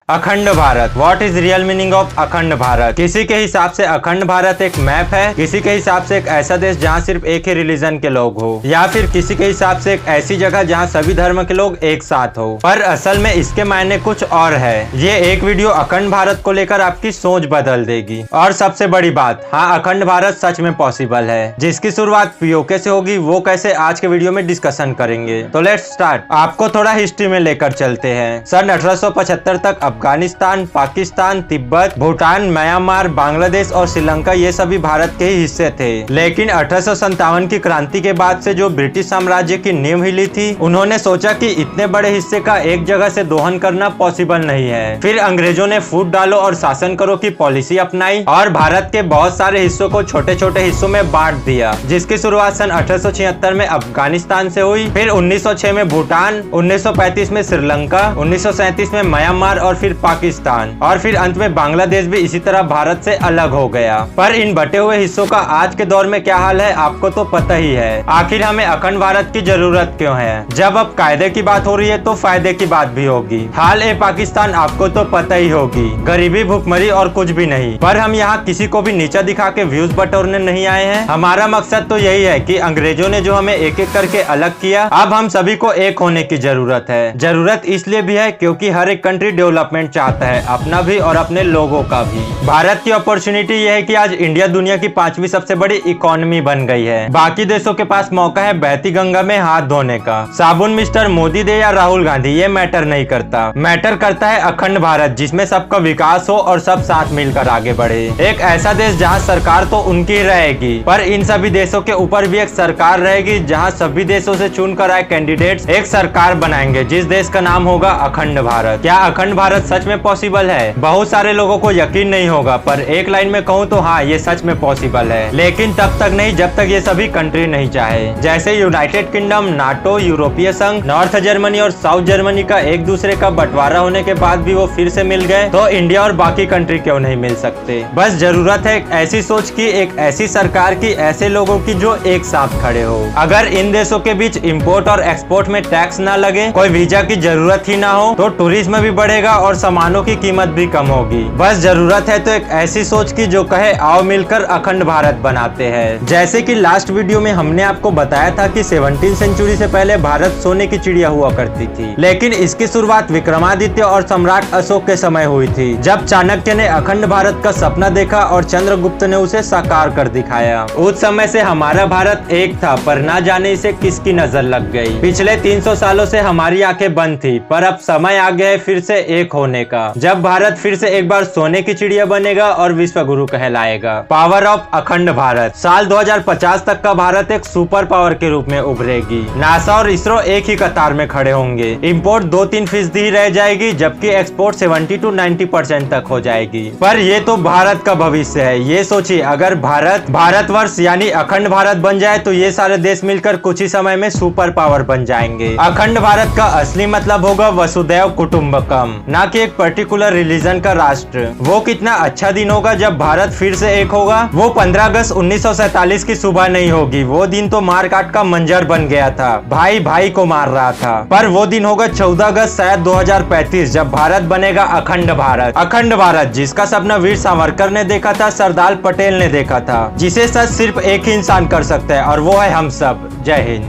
अखंड Bharat. What is real meaning of अखंड भारत? किसी के हिसाब से अखंड भारत एक मैप है, किसी के हिसाब से एक ऐसा देश जहां सिर्फ एक ही रिलीजन के लोग हो, या फिर किसी के हिसाब से एक ऐसी जगह जहां सभी धर्म के लोग एक साथ हो। पर असल में इसके मायने कुछ और है। ये एक वीडियो अखंड भारत को लेकर आपकी सोच बदल देगी। और सबसे बड़ी बात, हाँ, अखंड भारत सच में पॉसिबल है। जिसकी शुरुआत पीओके से होगी, वो कैसे, आज के वीडियो में डिस्कशन करेंगे। तो लेट्स स्टार्ट। आपको थोड़ा हिस्ट्री में लेकर चलते हैं। सन 1875 तक अफगानिस्तान, पाकिस्तान, तिब्बत, भूटान, म्यांमार, बांग्लादेश और श्रीलंका ये सभी भारत के ही हिस्से थे। लेकिन 1857 की क्रांति के बाद से जो ब्रिटिश साम्राज्य की नींव हिली थी, उन्होंने सोचा कि इतने बड़े हिस्से का एक जगह से दोहन करना पॉसिबल नहीं है। फिर अंग्रेजों ने फूट डालो और शासन करो की पॉलिसी अपनाई और भारत के बहुत सारे हिस्सों को छोटे छोटे हिस्सों में बांट दिया, जिसकी शुरुआत सन 1876 में अफगानिस्तान से हुई। फिर 1906 में भूटान, 1935 में श्रीलंका, 1937 में म्यांमार और फिर पाकिस्तान, और फिर अंत में बांग्लादेश भी इसी तरह भारत से अलग हो गया। पर इन बटे हुए हिस्सों का आज के दौर में क्या हाल है, आपको तो पता ही है। आखिर हमें अखंड भारत की जरूरत क्यों है? जब अब कायदे की बात हो रही है तो फायदे की बात भी होगी। हाल ए पाकिस्तान आपको तो पता ही होगी, गरीबी, भुखमरी और कुछ भी नहीं। पर हम यहाँ किसी को भी नीचा दिखा के व्यूज बटोरने नहीं आए हैं। हमारा मकसद तो यही है कि अंग्रेजों ने जो हमें एक एक करके अलग किया, अब हम सभी को एक होने की जरूरत है। जरूरत इसलिए भी है क्योंकि हर एक कंट्री डेवलपमेंट चाहता है, अपना भी और अपने लोगों का भी। भारत की अपॉर्चुनिटी यह है कि आज इंडिया दुनिया की 5वीं सबसे बड़ी इकोनॉमी बन गई है। बाकी देशों के पास मौका है बहती गंगा में हाथ धोने का। साबुन मिस्टर मोदी दे या राहुल गांधी, ये मैटर नहीं करता। मैटर करता है अखंड भारत, जिसमें सबका विकास हो और सब साथ मिलकर आगे बढ़े। एक ऐसा देश जहाँ सरकार तो उनकी रहेगी, पर इन सभी देशों के ऊपर भी एक सरकार रहेगी, जहाँ सभी देशों से चुनकर आए कैंडिडेट्स एक सरकार बनाएंगे, जिस देश का नाम होगा अखंड भारत। क्या अखंड भारत सच में पॉसिबल है? बहुत सारे लोगों को यकीन नहीं होगा, पर एक लाइन में कहूँ तो हाँ, ये सच में पॉसिबल है। लेकिन तब तक नहीं जब तक ये सभी कंट्री नहीं चाहे। जैसे यूनाइटेड किंगडम, नाटो, यूरोपीय संघ, नॉर्थ जर्मनी और साउथ जर्मनी का एक दूसरे का बंटवारा होने के बाद भी वो फिर से मिल गए, तो इंडिया और बाकी कंट्री क्यों नहीं मिल सकते? बस जरूरत है एक ऐसी सोच की, एक ऐसी सरकार की, ऐसे लोगों की जो एक साथ खड़े हो। अगर इन देशों के बीच इंपोर्ट और एक्सपोर्ट में टैक्स ना लगे, कोई वीजा की जरूरत ही ना हो, तो टूरिज्म भी बढ़ेगा और सामानों की कीमत भी कम होगी। बस जरूरत है तो एक ऐसी सोच की जो कहे आओ मिलकर अखंड भारत बनाते हैं। जैसे कि लास्ट वीडियो में हमने आपको बताया था कि 17वीं सेंचुरी से पहले भारत सोने की चिड़िया हुआ करती थी, लेकिन इसकी शुरुआत विक्रमादित्य और सम्राट अशोक के समय हुई थी, जब चाणक्य ने अखंड भारत का सपना देखा और चंद्रगुप्त ने उसे साकार कर दिखाया। उस समय से हमारा भारत एक था, पर ना जाने इसे किसकी नजर लग गई। पिछले 300 सालों से हमारी आंखें बंद थी, पर अब समय आ गया है फिर से एक होने का, जब भारत फिर से एक बार सोने की चिड़िया बनेगा और विश्व गुरु कहलाएगा। पावर ऑफ अखंड भारत। साल 2050 तक का भारत एक सुपर पावर के रूप में उभरेगी। नासा और इसरो एक ही कतार में खड़े होंगे। इंपोर्ट 2-3% ही रह जाएगी, जबकि एक्सपोर्ट 70 to 90% तक हो जाएगी। पर ये तो भारत का भविष्य है। ये सोचिए, अगर भारतवर्ष यानी अखंड भारत बन जाए तो ये सारे देश मिलकर कुछ ही समय में सुपर पावर बन जाएंगे। अखंड भारत का असली मतलब होगा वसुदैव कुटुंबकम, ना कि एक पर्टिकुलर रिलीजन का राष्ट्र। वो कितना अच्छा दिन होगा जब भारत फिर से एक होगा। वो 15 अगस्त 1947 की सुबह नहीं होगी, वो दिन तो मार काट का मंजर बन गया था, भाई भाई को मार रहा था। पर वो दिन होगा 14 अगस्त शायद 2035, जब भारत बनेगा अखंड भारत। अखंड भारत जिसका सपना वीर सावरकर ने देखा था, सरदार पटेल ने देखा था, जिसे सच सिर्फ एक ही इंसान कर सकता है, और वो है हम सब। जय हिंद।